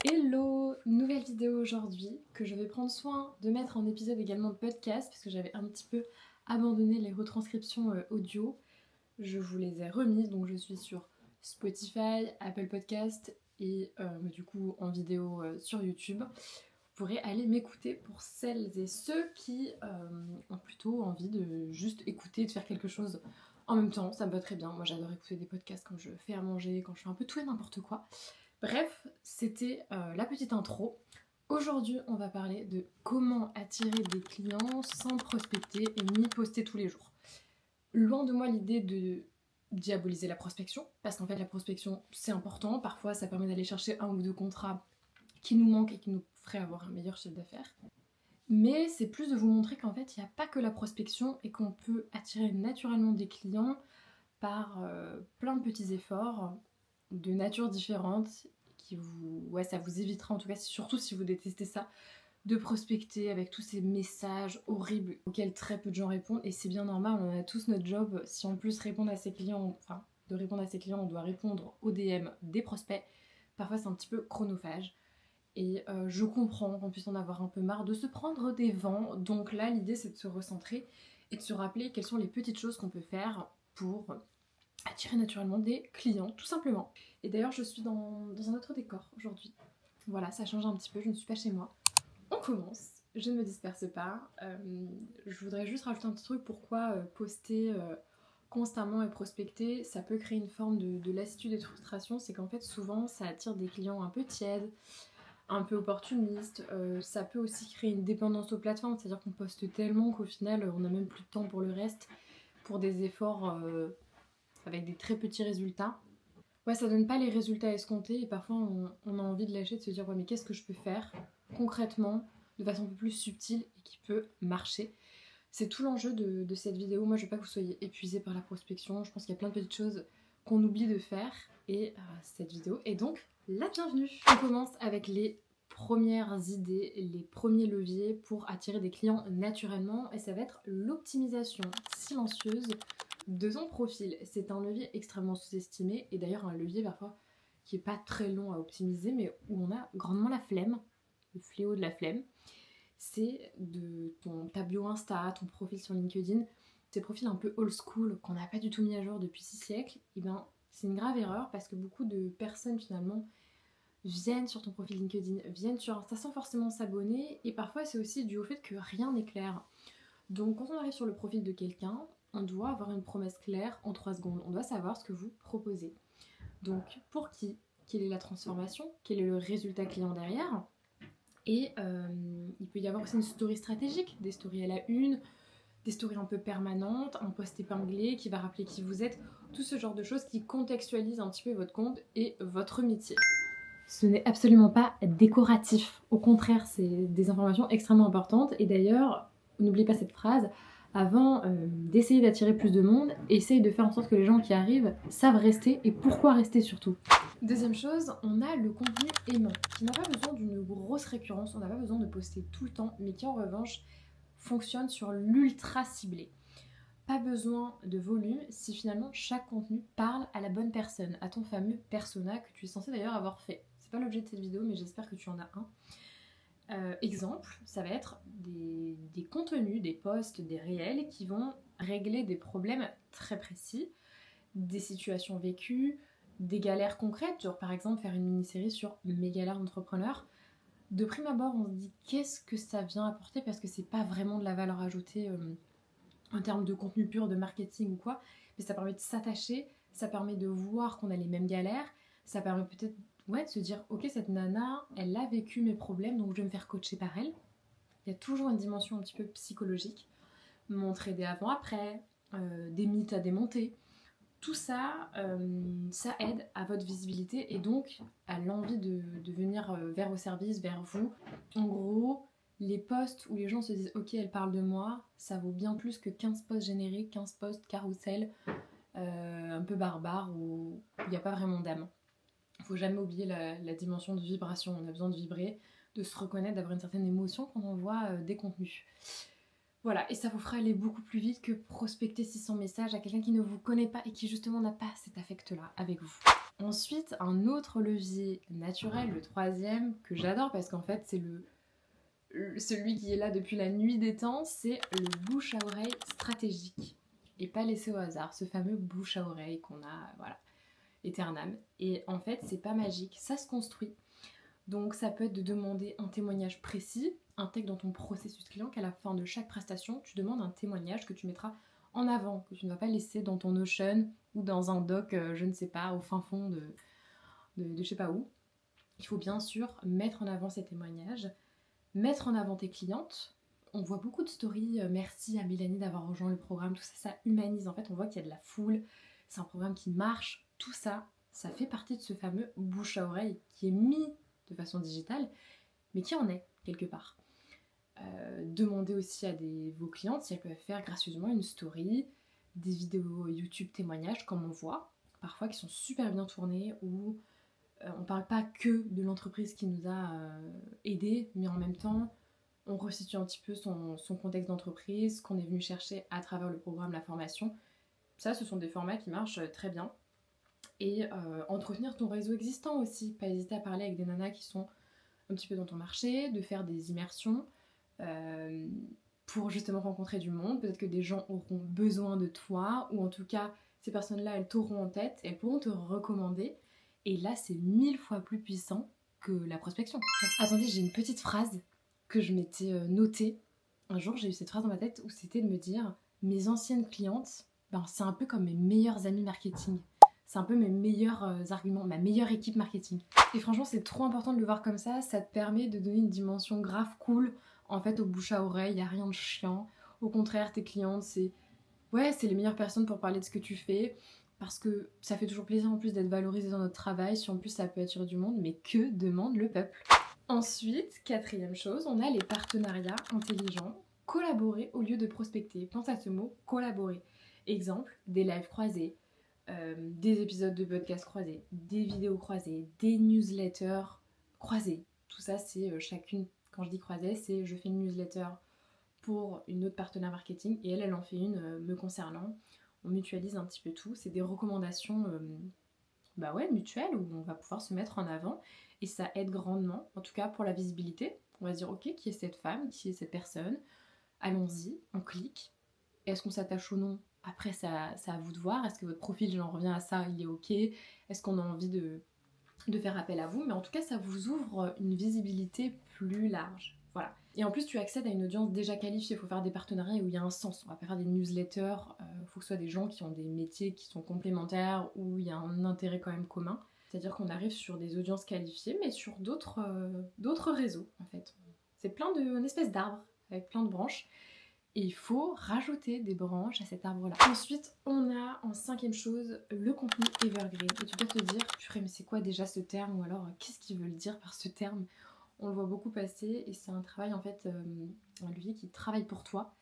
Hello! Nouvelle vidéo aujourd'hui que je vais prendre soin de mettre en épisode également de podcast parce que j'avais un petit peu abandonné les retranscriptions audio. Je vous les ai remises, donc je suis sur Spotify, Apple Podcast et du coup en vidéo sur YouTube. Vous pourrez aller m'écouter pour celles et ceux qui ont plutôt envie de juste écouter, de faire quelque chose en même temps. Ça me va très bien. Moi j'adore écouter des podcasts quand je fais à manger, quand je fais un peu tout et n'importe quoi. Bref, c'était la petite intro. Aujourd'hui, on va parler de comment attirer des clients sans prospecter et ni poster tous les jours. Loin de moi l'idée de diaboliser la prospection, parce qu'en fait la prospection c'est important, parfois ça permet d'aller chercher un ou deux contrats qui nous manquent et qui nous feraient avoir un meilleur chiffre d'affaires. Mais c'est plus de vous montrer qu'en fait il n'y a pas que la prospection et qu'on peut attirer naturellement des clients par plein de petits efforts de nature différente qui vous... Ouais, ça vous évitera en tout cas, surtout si vous détestez ça, de prospecter avec tous ces messages horribles auxquels très peu de gens répondent. Et c'est bien normal, on a tous notre job. Si en plus répondre à ses clients, enfin de répondre à ses clients, on doit répondre aux DM des prospects. Parfois c'est un petit peu chronophage. Et je comprends qu'on puisse en avoir un peu marre de se prendre des vents. Donc là, l'idée c'est de se recentrer et de se rappeler quelles sont les petites choses qu'on peut faire pour attirer naturellement des clients, tout simplement. Et d'ailleurs, je suis dans un autre décor aujourd'hui. Voilà, ça change un petit peu, je ne suis pas chez moi. On commence, je ne me disperse pas. Je voudrais juste rajouter un petit truc, pourquoi poster constamment et prospecter, ça peut créer une forme de lassitude et de frustration, c'est qu'en fait souvent ça attire des clients un peu tièdes, un peu opportunistes, ça peut aussi créer une dépendance aux plateformes, c'est-à-dire qu'on poste tellement qu'au final on n'a même plus de temps pour le reste, pour des efforts avec des très petits résultats. Ouais, ça donne pas les résultats escomptés et parfois on a envie de lâcher, de se dire ouais mais qu'est-ce que je peux faire concrètement, de façon un peu plus subtile et qui peut marcher. C'est tout l'enjeu de cette vidéo. Moi je veux pas que vous soyez épuisés par la prospection, je pense qu'il y a plein de petites choses qu'on oublie de faire et cette vidéo est donc la bienvenue. On commence avec les premières idées, les premiers leviers pour attirer des clients naturellement et ça va être l'optimisation silencieuse de ton profil. C'est un levier extrêmement sous-estimé et d'ailleurs un levier parfois qui est pas très long à optimiser mais où on a grandement la flemme, le fléau de la flemme. C'est de ton tableau Insta, ton profil sur LinkedIn, ces profils un peu old school qu'on n'a pas du tout mis à jour depuis 6 siècles, et ben c'est une grave erreur parce que beaucoup de personnes finalement viennent sur ton profil LinkedIn, viennent sur Insta sans forcément s'abonner et parfois c'est aussi dû au fait que rien n'est clair. Donc quand on arrive sur le profil de quelqu'un, on doit avoir une promesse claire en 3 secondes, on doit savoir ce que vous proposez. Donc pour qui? Quelle est la transformation? Quel est le résultat client derrière? Et il peut y avoir aussi une story stratégique, des stories à la une, des stories un peu permanentes, un post épinglé qui va rappeler qui vous êtes, tout ce genre de choses qui contextualisent un petit peu votre compte et votre métier. Ce n'est absolument pas décoratif, au contraire, c'est des informations extrêmement importantes. Et d'ailleurs, n'oubliez pas cette phrase, avant d'essayer d'attirer plus de monde, essaye de faire en sorte que les gens qui arrivent savent rester et pourquoi rester surtout. Deuxième chose, on a le contenu aimant, qui n'a pas besoin d'une grosse récurrence, on n'a pas besoin de poster tout le temps, mais qui en revanche fonctionne sur l'ultra ciblé. Pas besoin de volume si finalement chaque contenu parle à la bonne personne, à ton fameux persona que tu es censé d'ailleurs avoir fait. C'est pas l'objet de cette vidéo, mais j'espère que tu en as un. Exemple, ça va être des contenus, des posts, des réels qui vont régler des problèmes très précis, des situations vécues, des galères concrètes, genre par exemple faire une mini-série sur mes galères d'entrepreneur. De prime abord, on se dit qu'est-ce que ça vient apporter parce que c'est pas vraiment de la valeur ajoutée en termes de contenu pur, de marketing ou quoi, mais ça permet de s'attacher, ça permet de voir qu'on a les mêmes galères, ça permet peut-être de se dire ok cette nana, elle a vécu mes problèmes donc je vais me faire coacher par elle. Il y a toujours une dimension un petit peu psychologique, montrer des avant-après, des mythes à démonter. Tout ça, ça aide à votre visibilité et donc à l'envie de venir vers vos services, vers vous. En gros, les posts où les gens se disent « Ok, elle parle de moi », ça vaut bien plus que 15 posts génériques, 15 posts carrousel, un peu barbares où il n'y a pas vraiment d'âme. Il ne faut jamais oublier la dimension de vibration. On a besoin de vibrer, de se reconnaître, d'avoir une certaine émotion quand on voit des contenus. Voilà, et ça vous fera aller beaucoup plus vite que prospecter 600 messages à quelqu'un qui ne vous connaît pas et qui justement n'a pas cet affect-là avec vous. Ensuite, un autre levier naturel, le troisième, que j'adore parce qu'en fait c'est celui qui est là depuis la nuit des temps, c'est le bouche à oreille stratégique et pas laissé au hasard, ce fameux bouche à oreille qu'on a, voilà, éternam. Et en fait, c'est pas magique, ça se construit. Donc ça peut être de demander un témoignage précis, intègre dans ton processus client qu'à la fin de chaque prestation, tu demandes un témoignage que tu mettras en avant, que tu ne vas pas laisser dans ton Notion ou dans un doc, je ne sais pas, au fin fond de je sais pas où. Il faut bien sûr mettre en avant ces témoignages, mettre en avant tes clientes. On voit beaucoup de stories, merci à Mélanie d'avoir rejoint le programme, tout ça, ça humanise. En fait, on voit qu'il y a de la foule, c'est un programme qui marche, tout ça, ça fait partie de ce fameux bouche à oreille qui est mis de façon digitale, mais qui en est quelque part. Demandez aussi à vos clientes si elles peuvent faire gracieusement une story, des vidéos YouTube témoignages comme on voit, parfois qui sont super bien tournées, où on parle pas que de l'entreprise qui nous a aidés, mais en même temps on resitue un petit peu son contexte d'entreprise, qu'on est venu chercher à travers le programme, la formation. Ça, ce sont des formats qui marchent très bien. Et entretenir ton réseau existant aussi, pas hésiter à parler avec des nanas qui sont un petit peu dans ton marché, de faire des immersions pour justement rencontrer du monde. Peut-être que des gens auront besoin de toi, ou en tout cas, ces personnes-là, elles t'auront en tête, elles pourront te recommander. Et là, c'est 1000 fois plus puissant que la prospection. Attendez, j'ai une petite phrase que je m'étais notée. Un jour, j'ai eu cette phrase dans ma tête où c'était de me dire mes anciennes clientes, ben, c'est un peu comme mes meilleurs amis marketing. C'est un peu mes meilleurs arguments, ma meilleure équipe marketing. Et franchement, c'est trop important de le voir comme ça. Ça te permet de donner une dimension grave cool. En fait, au bouche à oreille, il n'y a rien de chiant. Au contraire, tes clientes, c'est les meilleures personnes pour parler de ce que tu fais. Parce que ça fait toujours plaisir en plus d'être valorisé dans notre travail. Si en plus ça peut attirer du monde, mais que demande le peuple? Ensuite, quatrième chose, on a les partenariats intelligents. Collaborer au lieu de prospecter. Pense à ce mot, collaborer. Exemple, des lives croisés, des épisodes de podcast croisés, des vidéos croisées, des newsletters croisées. Tout ça, c'est chacune, quand je dis croisée, c'est je fais une newsletter pour une autre partenaire marketing et elle en fait une me concernant. On mutualise un petit peu tout. C'est des recommandations mutuelles où on va pouvoir se mettre en avant et ça aide grandement, en tout cas pour la visibilité. On va se dire ok, qui est cette femme, qui est cette personne, allons-y, on clique. Est-ce qu'on s'attache ou non? Après, c'est à vous de voir. Est-ce que votre profil, j'en reviens à ça, il est ok? Est-ce qu'on a envie de faire appel à vous? Mais en tout cas, ça vous ouvre une visibilité plus large. Voilà. Et en plus, tu accèdes à une audience déjà qualifiée. Il faut faire des partenariats où il y a un sens. On va pas faire des newsletters. Il faut que ce soit des gens qui ont des métiers qui sont complémentaires, où il y a un intérêt quand même commun. C'est-à-dire qu'on arrive sur des audiences qualifiées, mais sur d'autres réseaux, en fait. C'est plein une espèce d'arbre, avec plein de branches. Et il faut rajouter des branches à cet arbre-là. Ensuite, on a en cinquième chose le contenu evergreen. Et tu peux te dire, purée, mais c'est quoi déjà ce terme? Ou alors, qu'est-ce qu'ils veulent dire par ce terme? On le voit beaucoup passer et c'est un travail en fait, un levier qui travaille pour toi.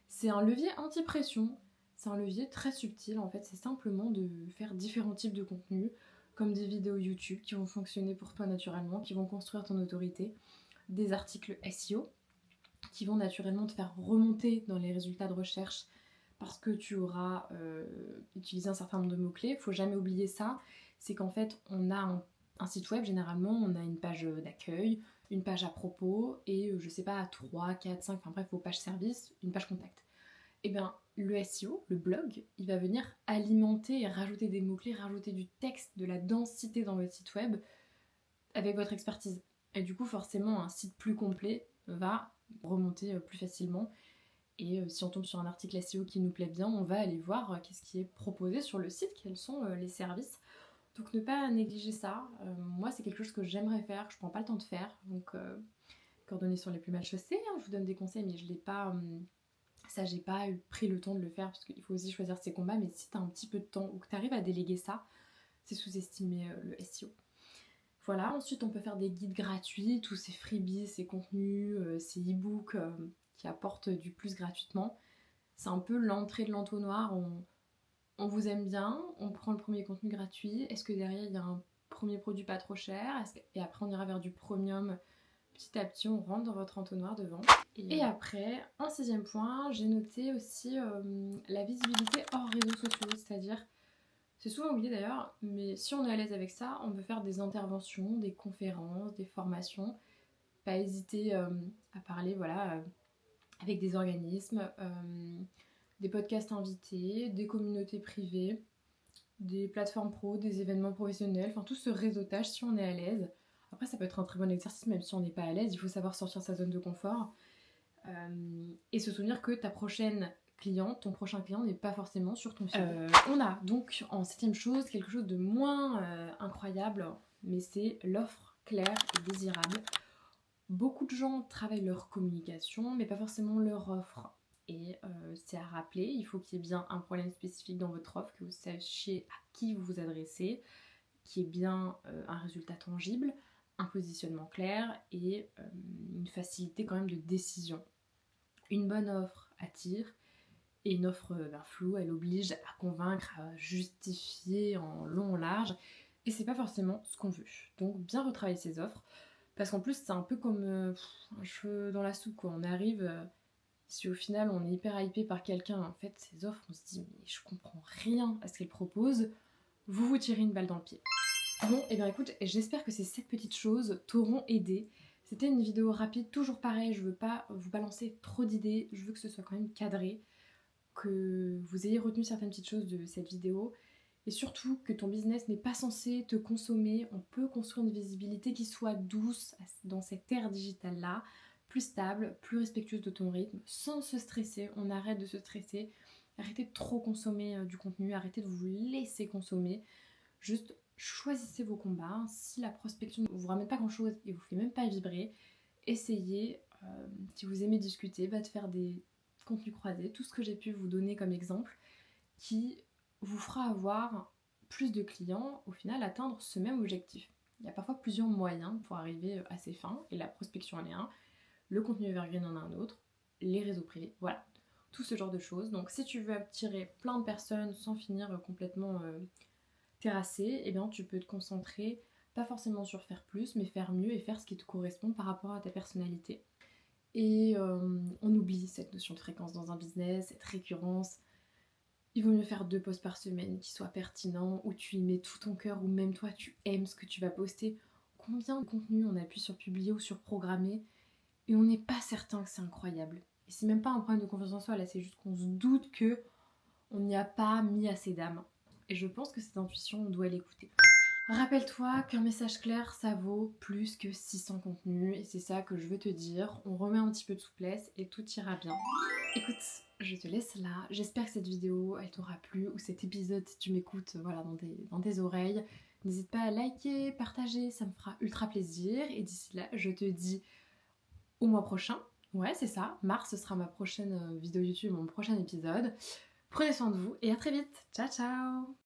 C'est un levier anti-pression. C'est un levier très subtil en fait. C'est simplement de faire différents types de contenus, comme des vidéos YouTube qui vont fonctionner pour toi naturellement, qui vont construire ton autorité, des articles SEO qui vont naturellement te faire remonter dans les résultats de recherche parce que tu auras utilisé un certain nombre de mots-clés. Il ne faut jamais oublier ça, c'est qu'en fait on a un site web, généralement on a une page d'accueil, une page à propos et je sais pas, 3, 4, 5, enfin bref, vos pages service, une page contact. Et bien le SEO, le blog, il va venir alimenter et rajouter des mots-clés, rajouter du texte, de la densité dans votre site web avec votre expertise. Et du coup forcément un site plus complet va remonter plus facilement. Et si on tombe sur un article SEO qui nous plaît bien, on va aller voir qu'est-ce qui est proposé sur le site, quels sont les services. Donc ne pas négliger ça. Moi, c'est quelque chose que j'aimerais faire, que je prends pas le temps de faire. Donc, coordonnées sont les plus mal chaussées. Hein, je vous donne des conseils, mais je l'ai pas. Ça, j'ai pas pris le temps de le faire parce qu'il faut aussi choisir ses combats. Mais si tu as un petit peu de temps ou que tu arrives à déléguer ça, c'est sous-estimer le SEO. Voilà, ensuite on peut faire des guides gratuits, tous ces freebies, ces contenus, ces e-books qui apportent du plus gratuitement. C'est un peu l'entrée de l'entonnoir, on vous aime bien, on prend le premier contenu gratuit, est-ce que derrière il y a un premier produit pas trop cher, et après on ira vers du premium, petit à petit on rentre dans votre entonnoir de vente. Et après, un sixième point, j'ai noté aussi la visibilité hors réseaux sociaux, c'est-à-dire C'est souvent oublié d'ailleurs, mais si on est à l'aise avec ça, on peut faire des interventions, des conférences, des formations. Pas hésiter à parler avec des organismes, des podcasts invités, des communautés privées, des plateformes pro, des événements professionnels, enfin tout ce réseautage si on est à l'aise. Après ça peut être un très bon exercice même si on n'est pas à l'aise, il faut savoir sortir sa zone de confort et se souvenir que ta prochaine cliente, ton prochain client n'est pas forcément sur ton fil. On a donc en 7ème chose quelque chose de moins incroyable, mais c'est l'offre claire et désirable. Beaucoup de gens travaillent leur communication, mais pas forcément leur offre. Et c'est à rappeler, il faut qu'il y ait bien un problème spécifique dans votre offre, que vous sachiez à qui vous vous adressez, qu'il y ait bien un résultat tangible, un positionnement clair et une facilité quand même de décision. Une bonne offre attire et une offre floue, elle oblige à convaincre, à justifier en long, en large et c'est pas forcément ce qu'on veut. Donc bien retravailler ses offres parce qu'en plus c'est un peu comme un cheveu dans la soupe quoi. On arrive, si au final on est hyper hypé par quelqu'un, en fait ses offres on se dit mais je comprends rien à ce qu'elle propose, vous tirez une balle dans le pied. Bon, et bien écoute, j'espère que ces 7 petites choses t'auront aidé. C'était une vidéo rapide, toujours pareil, je veux pas vous balancer trop d'idées, je veux que ce soit quand même cadré, que vous ayez retenu certaines petites choses de cette vidéo, et surtout que ton business n'est pas censé te consommer. On peut construire une visibilité qui soit douce dans cette ère digitale-là, plus stable, plus respectueuse de ton rythme, sans se stresser. On arrête de se stresser, arrêtez de trop consommer du contenu, arrêtez de vous laisser consommer. Juste choisissez vos combats. Si la prospection ne vous ramène pas grand chose et vous fait même pas vibrer, essayez, si vous aimez discuter, de faire des contenus croisés, tout ce que j'ai pu vous donner comme exemple, qui vous fera avoir plus de clients, au final atteindre ce même objectif. Il y a parfois plusieurs moyens pour arriver à ces fins, et la prospection en est un, le contenu evergreen en a un autre, les réseaux privés, voilà, tout ce genre de choses. Donc si tu veux attirer plein de personnes sans finir complètement terrassé, eh bien tu peux te concentrer pas forcément sur faire plus, mais faire mieux et faire ce qui te correspond par rapport à ta personnalité. Et on oublie cette notion de fréquence dans un business, cette récurrence. Il vaut mieux faire 2 posts par semaine qui soient pertinents, où tu y mets tout ton cœur, où même toi tu aimes ce que tu vas poster. Combien de contenu on appuie sur publier ou sur programmer et on n'est pas certain que c'est incroyable. Et c'est même pas un problème de confiance en soi, là c'est juste qu'on se doute que on n'y a pas mis assez d'âme. Et je pense que cette intuition, on doit l'écouter. Rappelle-toi qu'un message clair, ça vaut plus que 600 contenus, et c'est ça que je veux te dire. On remet un petit peu de souplesse et tout ira bien. Écoute, je te laisse là. J'espère que cette vidéo, elle t'aura plu, ou cet épisode, si tu m'écoutes dans tes oreilles. N'hésite pas à liker, partager, ça me fera ultra plaisir. Et d'ici là, je te dis au mois prochain. Ouais, c'est ça. Mars, ce sera ma prochaine vidéo YouTube, mon prochain épisode. Prenez soin de vous et à très vite. Ciao, ciao!